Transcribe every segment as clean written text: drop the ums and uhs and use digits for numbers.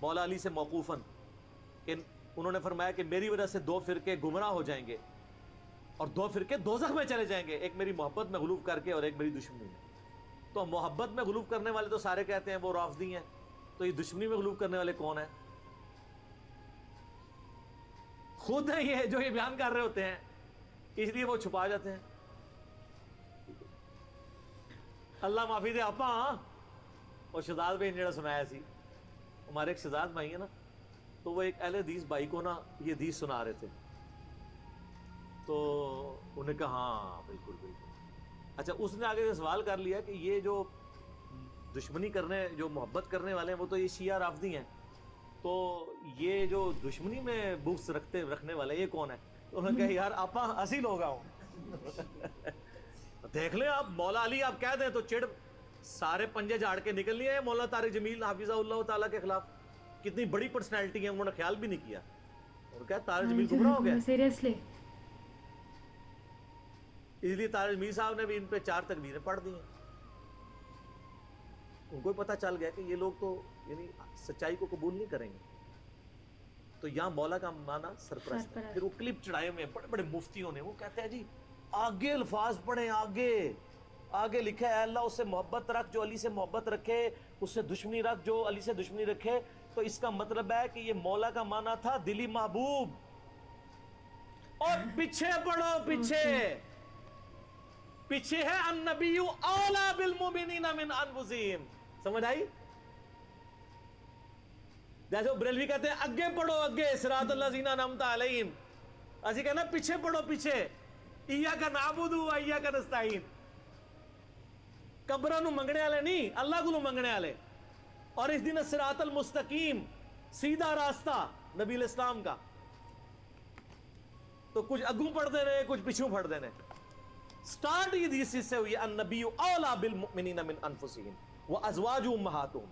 مولا علی سے موقوفاً کہ انہوں نے فرمایا کہ میری وجہ سے 2 فرقے گمراہ ہو جائیں گے اور 2 فرقے دوزخ میں چلے جائیں گے، ایک میری محبت میں غلوف کر کے اور ایک میری دشمنی میں۔ تو محبت میں غلوف کرنے والے تو سارے کہتے ہیں وہ رافضی ہیں، تو یہ دشمنی میں غلوف کرنے والے کون ہیں؟ خود ہیں یہ جو یہ بیان کر رہے ہوتے ہیں، اس لیے وہ چھپا جاتے ہیں۔ اللہ معافی دے آپا اور شہزاد بھائی نے جڑا سنایا سی، ہمارے ایک شہزاد بھائی ہیں نا، تو وہ ایک اہل حدیث بھائی کو نا یہ حدیث سنا رہے تھے، تو انہوں نے کہا ہاں بالکل بالکل۔ اچھا اس نے آگے سے سوال کر لیا کہ یہ جو دشمنی کرنے، جو محبت کرنے والے ہیں وہ تو یہ شیعہ رافضی ہیں، تو یہ جو دشمنی میں بغض رکھنے والے یہ کون ہے؟ تو انہوں نے کہا یار آپا اسی لوگ ہوں دیکھ لیں آپ مولا علی آپ کہہ دیں تو چڑ سارے پنجے جھاڑ کے نکل لیے ہیں مولانا طارق جمیل حافظہ اللہ تعالیٰ کے خلاف، کتنی بڑی پرسنالٹی ہے، انہوں نے خیال بھی نہیں کیا، اور کہا طارق جمیل گمراہ ہو گیا۔ سیریسلی اس لیے طارق جمیل صاحب نے بھی ان پہ 4 تکبیریں پڑھ دی ہیں، ان کو پتہ چل گیا کہ یہ لوگ تو یعنی سچائی کو قبول نہیں کریں گے۔ تو یہاں مولا کا معنی سرپرست ہے۔ پھر وہ کلپ چڑھائے ہوئے بڑے بڑے مفتیوں نے، وہ کہتے ہیں جی آگے الفاظ پڑھیں، آگے لکھا ہے اے اللہ اس سے محبت رکھ جو علی سے محبت رکھے، اس سے دشمنی رکھ جو علی سے دشمنی رکھے۔ تو اس کا مطلب ہے کہ یہ مولا کا معنی تھا دلی محبوب۔ اور پیچھے پڑھو، پیچھے ہے النبی اولا بالمؤمنین من انفسہم، سمجھ آئی؟ جیسے بریلوی کہتے ہیں اگے پڑھو، اگے صراط الذین انعمت علیہم، اسی کہنا پیچھے پڑھو، پیچھے ایاک نعبد و ایاک نستعین، قبراں نو منگنے والے نہیں، اللہ کو منگنے والے۔ اور اس دن صراط المستقیم، سیدھا راستہ نبی الاسلام کا، تو کچھ اگوں پڑھتے رہے کچھ پیچھوں پڑھتے رہے۔ سٹارٹ یہ حدیث سے ہوئی النبی اولا بالمؤمنین من انفسہم وازواجہ امہاتہم۔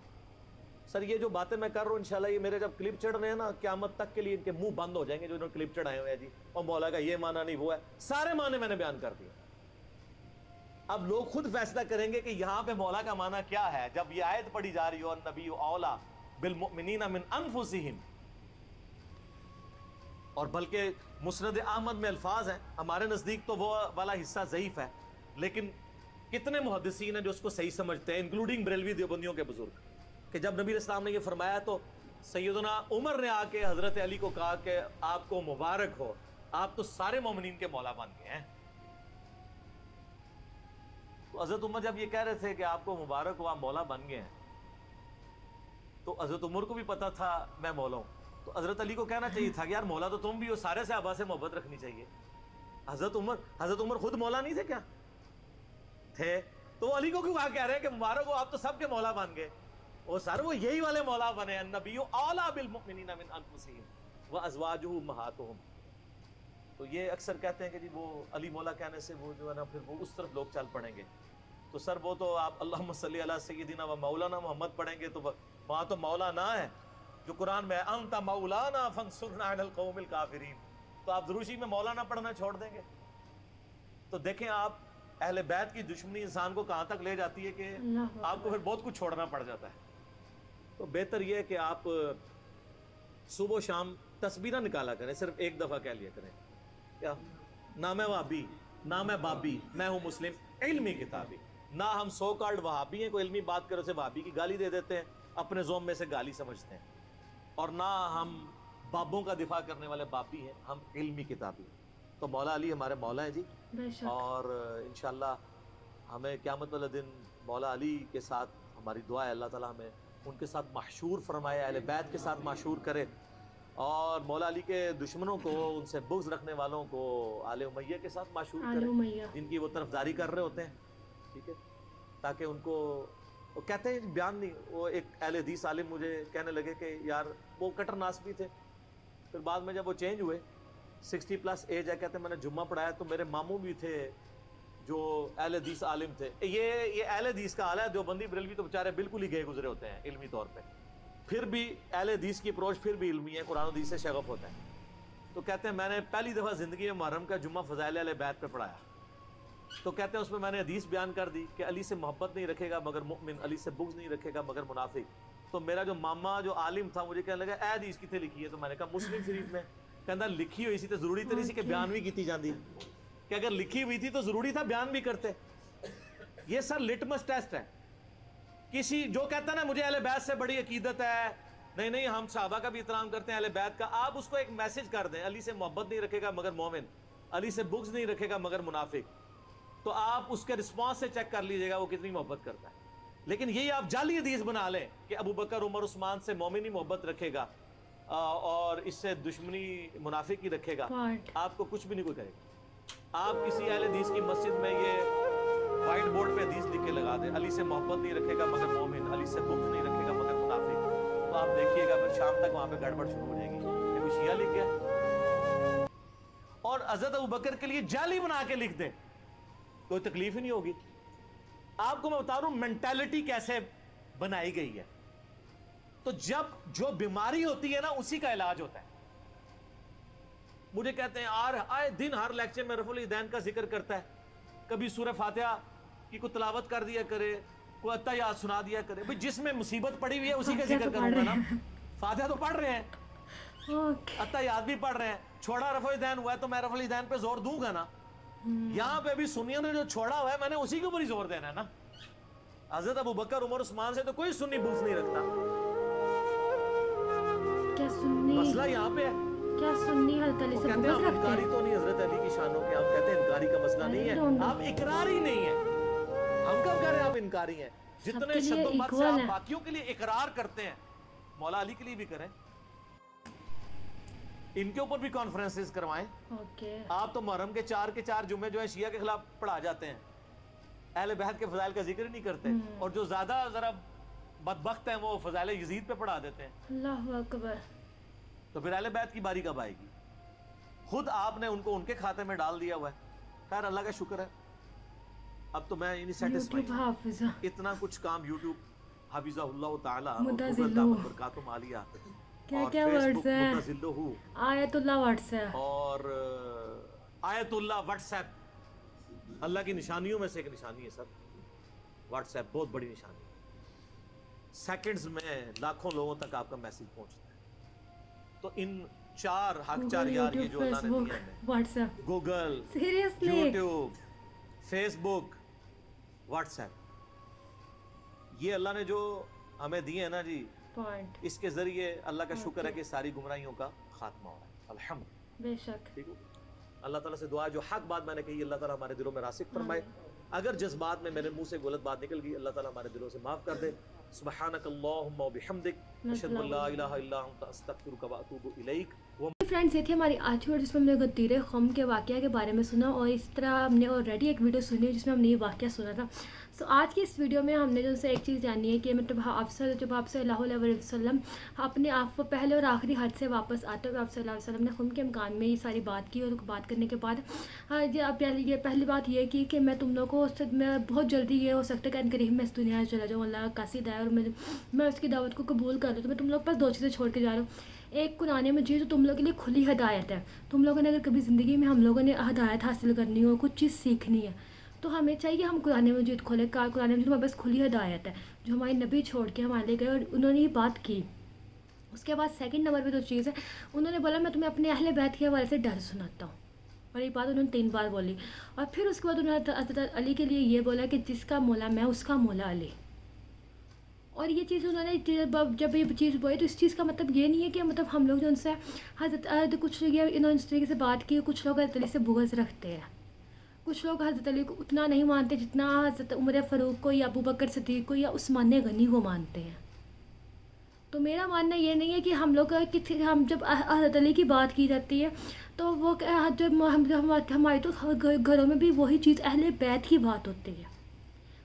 سر یہ جو باتیں میں کر رہا ہوں انشاءاللہ یہ میرے جب کلپ چڑھ رہے ہیں نا قیامت تک کے لیے ان کے منہ بند ہو جائیں گے جو انہوں نے کلپ چڑھائے ہوئے ہیں جی، اور مولا کا یہ معنی نہیں وہ ہے، سارے معنی میں نے بیان کر دیا۔ اب لوگ خود فیصلہ کریں گے کہ یہاں پہ مولا کا معنی کیا ہے جب یہ آیت پڑھی جا رہی ہو النبی اولا بالمؤمنین من انفسہم، اور بلکہ مسند احمد میں الفاظ ہیں، ہمارے نزدیک تو وہ والا حصہ ضعیف ہے، لیکن کتنے محدثین ہیں جو اس کو صحیح سمجھتے ہیں انکلوڈنگ بریلوی دیوبندیوں کے بزرگ، کہ جب نبی اسلام نے یہ فرمایا تو سیدنا عمر نے آ کے حضرت علی کو کہا کہ آپ کو مبارک ہو، آپ تو سارے مومنین کے مولا بن گئے ہیں۔ تو حضرت عمر جب یہ کہہ رہے تھے کہ آپ کو مبارک ہو آپ مولا بن گئے ہیں، تو حضرت عمر کو بھی پتا تھا میں مولا ہوں، تو حضرت علی کو کہنا چاہیے تھا کہ یار مولا تو تم بھی ہو، سارے صحابہ سے محبت رکھنی چاہیے۔ حضرت عمر خود مولا نہیں تھے کیا؟ تھے، تو وہ علی کو کیوں کہہ رہے ہیں کہ مبارک ہو آپ تو سب کے مولا بن گئے؟ وہ سر وہ یہی والے مولا بنے، النبی اولا بالمؤمنین من انفسہم وازواجہ امہاتہم۔ تو یہ اکثر کہتے ہیں کہ جی وہ علی مولا کہنے سے وہ جو ہے نا پھر وہ اس طرف لوگ چل پڑیں گے، تو سر وہ تو آپ اللہم صلی علی سیدنا و مولانا محمد پڑھیں گے تو وہاں تو مولا نہ ہے جو قرآن میں انت مولانا فانصرنا علی القوم الکافرین، تو آپ دروشی میں مولانا پڑھنا چھوڑ دیں گے؟ تو دیکھیں آپ اہل بیت کی دشمنی انسان کو کہاں تک لے جاتی ہے کہ آپ کو پھر بہت کچھ چھوڑنا پڑ جاتا ہے۔ تو بہتر یہ ہے کہ آپ صبح و شام تسبیح نہ نکالا کریں، صرف ایک دفعہ کہہ لیا کریں کیا نہ میں وہابی نہ میں بابی، میں ہوں مسلم علمی کتابی۔ نہ ہم سو کالڈ وہابی ہیں، کوئی علمی بات کرو سے وہابی کی گالی دے دیتے ہیں، اپنے زوم میں سے گالی سمجھتے ہیں، اور نہ ہم بابوں کا دفاع کرنے والے بابی ہیں، ہم علمی کتابی ہیں۔ تو مولا علی ہمارے مولا ہیں جی، اور انشاءاللہ ہمیں قیامت والے دن مولا علی کے ساتھ ہماری دعا ہے اللہ تعالیٰ ہمیں ان کے ساتھ محشور فرمائے، اہل بیت کے ساتھ محشور کرے، اور مولا علی کے دشمنوں کو، ان سے بغض رکھنے والوں کو آل امیہ کے ساتھ محشور کرے جن کی وہ طرفداری کر رہے ہوتے ہیں، ٹھیک ہے، تاکہ ان کو وہ کہتے ہیں بیان نہیں، وہ ایک اہل حدیث عالم مجھے کہنے لگے کہ یار وہ کٹر ناسبی تھے، پھر بعد میں جب وہ چینج ہوئے 60+ ایج ہے، کہتے ہیں میں نے جمعہ پڑھایا تو میرے ماموں بھی تھے جو اہل حدیث عالم تھے۔ یہ اہل حدیث کا حال ہے، دیوبندی بریلوی تو بیچارے بالکل ہی گئے گزرے ہوتے ہیں علمی طور پہ، پھر بھی اہل حدیث کی اپروچ پھر بھی علمی ہے، قرآن حدیث سے شغف ہوتا ہے۔ تو کہتے ہیں میں نے پہلی دفعہ زندگی میں محرم کا جمعہ فضائل اہل بیت پہ پڑھایا، تو کہتے ہیں اس میں میں نے حدیث بیان کر دی کہ علی سے محبت نہیں رکھے گا مگر مؤمن، علی سے بغض نہیں رکھے گا مگر منافق۔ تو میرا جو ماما جو عالم تھا مجھے کہنے لگا اے حدیث کتنے لکھی ہے؟ تو میں نے کہا مسلم شریف میں. کہندا لکھی ہوئی سی تو ضروری تو نہیں سی کہ بیان بھی کیتی جاندی, کہ اگر لکھی ہوئی تھی تو ضروری تھا بیان بھی کرتے. یہ سر لٹمس ٹیسٹ ہے. کسی جو کہتا ہے نا مجھے اہل بیت سے بڑی عقیدت ہے, نہیں نہیں ہم صحابہ کا بھی احترام کرتے ہیں اہل بیت کا, آپ اس کو ایک میسج کر دیں علی سے محبت نہیں رکھے گا مگر مومن, علی سے بغض نہیں رکھے گا مگر منافق, تو آپ اس کے رسپانس سے چیک کر لیجئے گا وہ کتنی محبت کرتا ہے. لیکن یہی آپ جعلی حدیث بنا لیں کہ ابو بکر عمر عثمان سے مومن ہی محبت رکھے گا اور اس سے دشمنی منافق ہی رکھے گا, آپ کو کچھ بھی نہیں کوئی کرے گا. آپ کسی اہل حدیث کی مسجد میں یہ وائٹ بورڈ پہ حدیث لکھ کے لگا دیں علی سے محبت نہیں رکھے گا مگر مومن, علی سے بغض نہیں رکھے گا مگر منافق, تو آپ دیکھیے گا پھر شام تک وہاں پہ گڑبڑ شروع ہو جائے گی کہ کوئی شیعہ لکھ گیا. اور حضرت ابو بکر کے لیے جعلی بنا کے لکھ دیں, کوئی تکلیف ہی نہیں ہوگی. آپ کو میں بتا رہا ہوں مینٹالٹی کیسے بنائی گئی ہے. تو جب جو بیماری ہوتی ہے نا اسی کا علاج ہوتا ہے. مجھے کہتے ہیں آئے دن ہر لیکچر میں رفع الیدین کا ذکر کرتا ہے, کبھی سورہ فاتحہ کی کوئی تلاوت کر دیا کرے, کوئی اتحیات سنا دیا کرے. بھئی جس میں مصیبت پڑی ہوئی ہے اسی کا ذکر کروں گا نا. فاتحہ تو پڑھ رہے ہیں, اتحیات بھی پڑھ رہے ہیں, چھوڑا رفع الیدین ہوا ہے تو میں رفع الیدین پہ زور دوں گا نا. یہاں پہ بھی سنیوں نے جو چھوڑا ہوا ہے میں نے اسی کے اوپر ہی زور دینا ہے نا. حضرت ابو بکر عمر عثمان سے تو کوئی سنی بغض نہیں رکھتا. کیا سنی مسئلہ یہاں پہ ہے. کیا سنی حضرت علی سے کہتے ہیں بغض آپ رکھتے انکاری ہیں؟ تو نہیں حضرت علی کی شانوں کے, آپ کہتے ہیں انکاری کا مسئلہ نہیں ہے, آپ اقرار ہی نہیں ہے. ہم کب کہہ رہے ہیں آپ انکاری ہیں؟ جتنے شد و مت سے آپ باقیوں کے لیے اقرار کرتے ہیں مولا علی کے لیے بھی کریں. ان کے اوپر بھی کانفرنسز کروائیں. آپ تو محرم کے 4 جمعے جو ہے شیعہ کے خلاف پڑھا جاتے ہیں, اہل بیت کے فضائل کا ذکر ہی نہیں کرتے, اور جو زیادہ ذرا بدبخت ہیں وہ فضائل یزید پہ پڑھا دیتے ہیں. اللہ اکبر. تو پھر اہل بیت کی باری کب آئے گی؟ خود آپ نے ان کو ان کے کھاتے میں ڈال دیا ہوا ہے. خیر اللہ کا شکر ہے, اب تو میں نہیں سیٹسفائی. اتنا کچھ کام یوٹیوب حفظہ اللہ تعالی اور گوگل دامت برکاتم عالیہ کیا کیا ورڈز ہیں, آیت اللہ واٹس ہے اور آیت اللہ واٹس ایپ, اللہ کی نشانیوں میں سے ایک نشانی ہے سر. واٹس ایپ بہت بڑی نشانی ہے. سیکنڈز میں لاکھوں لوگوں تک آپ کا میسج پہنچتا ہے. تو ان 4 حق 4 یار یہ جو اللہ نے دیا ہے, WhatsApp, Google, seriously YouTube, Facebook, WhatsApp, یہ اللہ نے جو ہمیں دیے ہیں نا جی, اس کے ذریعے اللہ کا شکر ہے کہ ساری گمراہیوں کا خاتمہ ہو رہا ہے. الحمد بے شک. ٹھیک ہو. اللہ تعالیٰ سے دعا, جو حق بات میں نے کہی اللہ تعالیٰ ہمارے دلوں میں راسخ فرمائے. اگر جذبات میں میرے منہ سے غلط بات نکل گئی اللہ تعالیٰ ہمارے دلوں سے معاف کر دے. سبحانک اللہم و بحمدک اشہد ان لا الہ الا انت استغفرک و اتوب الیک. فرینڈس یہ تھی ہماری آج کی ویڈیو جس میں ہم نے غدیر قوم کے واقعہ کے بارے میں سنا, اور اس طرح ہم نے آلریڈی ایک ویڈیو سنی جس میں ہم نے یہ واقعہ سنا تھا. سو آج کی اس ویڈیو میں ہم نے جو سے ایک چیز جانی ہے کہ مطلب آپ سے جب آپ صلی اللہ علیہ وسلم اپنے آپ پہلے اور آخری حد سے واپس آتے ہوئے آپ صلی اللہ علیہ وسلم نے خون کے امکان میں یہ ساری بات کی, اور بات کرنے کے بعد یہ پہلی بات یہ کی کہ میں تم لوگوں کو میں بہت جلدی یہ ہو سکتا ہے کہ قریب میں اس دنیا سے چلا جاؤں, اللہ کا قاصد ہے اور میں اس کی دعوت کو قبول کر لوں. تو میں تم لوگ پر 2 چیزیں چھوڑ کے جا رہا ہوں. ایک قرآن مجید جو تم لوگوں کے لیے کھلی ہدایت ہے. تم لوگوں نے اگر کبھی زندگی میں ہم لوگوں نے ہدایت حاصل کرنی ہو, کچھ چیز سیکھنی ہے, تو ہمیں چاہیے ہم قرآن مجید کھولیں. قرآن مجید ہمارے پاس کھلی ہدایت ہے جو ہمارے نبی چھوڑ کے ہمارے لے گئے, اور انہوں نے یہ بات کی. اس کے بعد سیکنڈ نمبر پہ جو چیز ہے, انہوں نے بولا میں تمہیں اپنے اہل بیت کے حوالے سے ڈر سناتا ہوں, اور یہ بات انہوں نے 3 بار بولی. اور پھر اس کے بعد انہوں نے حضرت علی کے لیے یہ بولا کہ جس کا مولا میں اس کا مولا علی. اور یہ چیز انہوں نے جب یہ چیز بولی تو اس چیز کا مطلب یہ نہیں ہے کہ مطلب ہم لوگ جو ان سے حضرت کچھ لوگ انہوں نے اس طریقے سے بات کی, کچھ لوگ حضرت علی سے بغض رکھتے ہیں, کچھ لوگ حضرت علی کو اتنا نہیں مانتے جتنا حضرت عمر فاروق کو یا ابو بکر صدیق کو یا عثمان غنی کو مانتے ہیں. تو میرا ماننا یہ نہیں ہے کہ ہم لوگ ہم جب حضرت علی کی بات کی جاتی ہے تو وہ جب ہمارے تو گھروں میں بھی وہی چیز اہل بیت کی بات ہوتی ہے,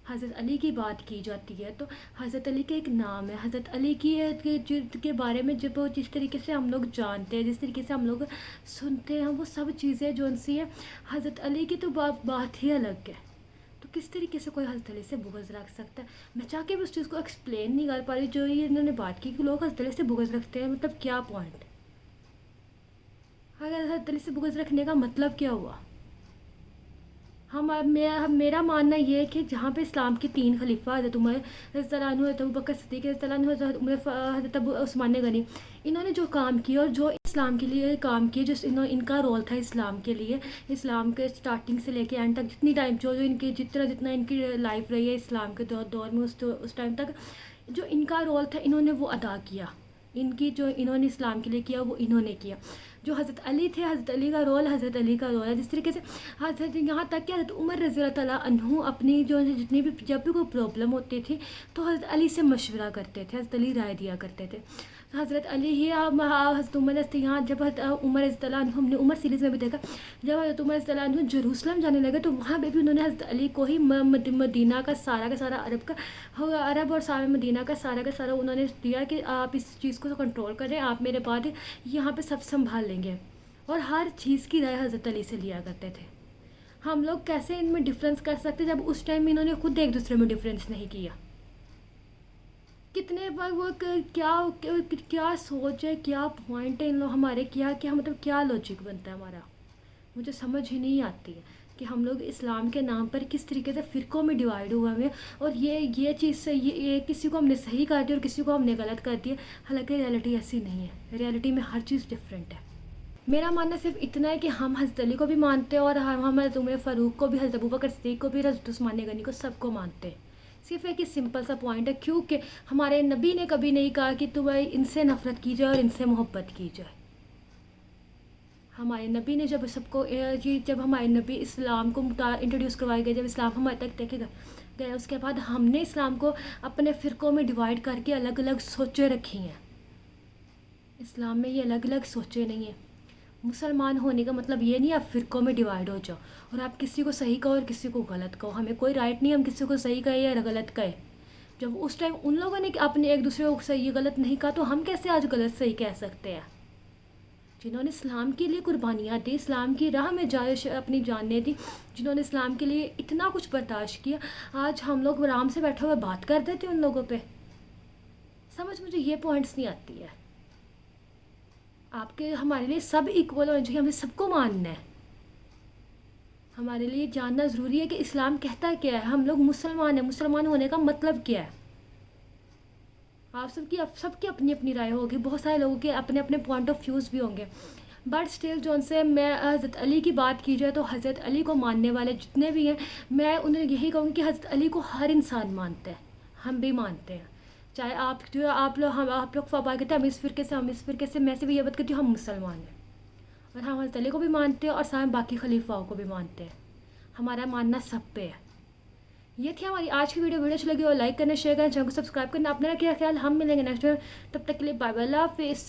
حضرت علی کی بات کی جاتی ہے. تو حضرت علی کا ایک نام ہے, حضرت علی کے بارے میں جب جس طریقے سے ہم لوگ جانتے ہیں, جس طریقے سے ہم لوگ سنتے ہیں, وہ سب چیزیں جو ان سی ہے حضرت علی کی تو بات ہی الگ ہے. تو کس طریقے سے کوئی حضرت علی سے بغض رکھ سکتا ہے؟ میں چاہ کے بھی اس چیز کو ایکسپلین نہیں کر پا رہی جو یہ انہوں نے بات کی کہ لوگ حضرت علی سے بغض رکھتے ہیں. مطلب کیا پوائنٹ, اگر حضرت علی سے بغض رکھنے کا مطلب کیا ہوا؟ میرا ماننا یہ ہے کہ جہاں پہ اسلام کے 3 خلیفہ حضرت عمر رضی اللہ عنہ، حضرت ابوبکر صدیق رضی اللہ عنہ، حضرت ابو عثمان غنی، انہوں نے جو کام کیا اور جو اسلام کے لیے کام کیا، ان کا رول تھا اسلام کے لیے، اسلام کے سٹارٹنگ سے لے کے اینڈ تک جتنی ٹائم جو ان کی جتنا ان کی لائف رہی ہے اسلام کے دور میں، اس ٹائم تک جو ان کا رول تھا انہوں نے وہ ادا کیا. انہوں نے اسلام کے لیے کیا وہ انہوں نے کیا. جو حضرت علی تھے، حضرت علی کا رول ہے. جس طریقے سے حضرت یہاں تک کہ حضرت عمر رضی اللہ تعالیٰ عنہ اپنی جتنی بھی جب بھی کوئی پرابلم ہوتی تھی تو حضرت علی سے مشورہ کرتے تھے، حضرت علی رائے دیا کرتے تھے. حضرت علی ہی حضرت عمر یہاں جب حضرت عمر رضی اللہ عنہ، ہم نے عمر سیریز میں بھی دیکھا، جب حضرت عمر رضی اللہ عنہ جیروسلم جانے لگے تو وہاں پہ بھی انہوں نے حضرت علی کو ہی مدینہ کا سارا عرب اور سارا مدینہ کا سارا انہوں نے دیا کہ آپ اس چیز کو کنٹرول کریں، آپ میرے بعد یہاں پہ سب سنبھال لیں گے. اور ہر چیز کی رائے حضرت علی سے لیا کرتے تھے. ہم لوگ کیسے ان میں ڈفرینس کر سکتے جب اس ٹائم انہوں نے خود ایک دوسرے میں ڈفرینس نہیں کیا. کتنے بار وہ کیا سوچ ہے، کیا پوائنٹ ہے ان لوگ ہمارے، کیا مطلب کیا لاجک بنتا ہے ہمارا. مجھے سمجھ ہی نہیں آتی ہے کہ ہم لوگ اسلام کے نام پر کس طریقے سے فرقوں میں ڈیوائیڈ ہوئے ہیں، اور یہ چیز سے یہ کسی کو ہم نے صحیح کر دیا اور کسی کو ہم نے غلط کر دیا. حالانکہ ریئلٹی ایسی نہیں ہے، ریئلٹی میں ہر چیز ڈفرینٹ ہے. میرا ماننا صرف اتنا ہے کہ ہم حضرت علی کو بھی مانتے ہیں اور ہم حضرت عمر فاروق کو بھی، حضرت ابوبکر صدیق کو بھی، حضرت عثمان غنی کو، سب کو مانتے ہیں. صرف ایک سمپل سا پوائنٹ ہے، کیونکہ ہمارے نبی نے کبھی نہیں کہا کہ تمہیں ان سے نفرت کی جائے اور ان سے محبت کی جائے. ہمارے نبی نے جب ہمارے نبی اسلام کو انٹروڈیوس کروائے گئے، جب اسلام ہمارے تک دیکھے گئے، اس کے بعد ہم نے اسلام کو اپنے فرقوں میں ڈیوائیڈ کر کے الگ الگ سوچیں رکھی ہیں. اسلام میں یہ الگ الگ سوچیں نہیں ہیں. مسلمان ہونے کا مطلب یہ نہیں آپ فرقوں میں ڈیوائیڈ ہو جاؤ اور آپ کسی کو صحیح کہو اور کسی کو غلط کہو. ہمیں کوئی رائٹ نہیں ہم کسی کو صحیح کہیں یا غلط کہیں. جب اس ٹائم ان لوگوں نے اپنے ایک دوسرے کو صحیح غلط نہیں کہا تو ہم کیسے آج غلط صحیح کہہ سکتے ہیں. جنہوں نے اسلام کے لیے قربانیاں دی، اسلام کی راہ میں اپنی جانیں دی، جنہوں نے اسلام کے لیے اتنا کچھ برداشت کیا، آج ہم لوگ آرام سے بیٹھے ہوئے بات کر دیتے ان لوگوں پہ. سمجھ مجھے یہ پوائنٹس نہیں آتی ہے. ہمارے لیے سب ایکول ہونے چاہیے، ہمیں سب کو ماننا ہے. ہمارے لیے جاننا ضروری ہے کہ اسلام کہتا کیا ہے، ہم لوگ مسلمان ہیں، مسلمان ہونے کا مطلب کیا ہے. آپ سب کی اپنی اپنی رائے ہوگی، بہت سارے لوگوں کے اپنے اپنے پوائنٹ آف ویوز بھی ہوں گے، بٹ اسٹل جو ان سے میں حضرت علی کی بات کی جائے تو حضرت علی کو ماننے والے جتنے بھی ہیں، میں انہیں یہی کہوں گی کہ حضرت علی کو ہر انسان مانتا ہے. ہم بھی مانتے ہیں، چاہے آپ لوگ فبا کہتے ہیں ہم اس فرقے سے میں سے بھی یہ بات کرتی ہوں، ہم مسلمان ہیں اور ہم حضرت علی کو بھی مانتے ہیں اور سارے باقی خلیفاؤں کو بھی مانتے ہیں. ہمارا ماننا سب پہ ہے. یہ تھی ہماری آج کی ویڈیو اچھی لگی اور لائک کرنا، شیئر کرنا، چینل کو سبسکرائب کرنا. اپنا کیا خیال، ہم ملیں گے نیکسٹ ویڈیو. تب تک کے لیے بائے بائے، اللہ حافظ.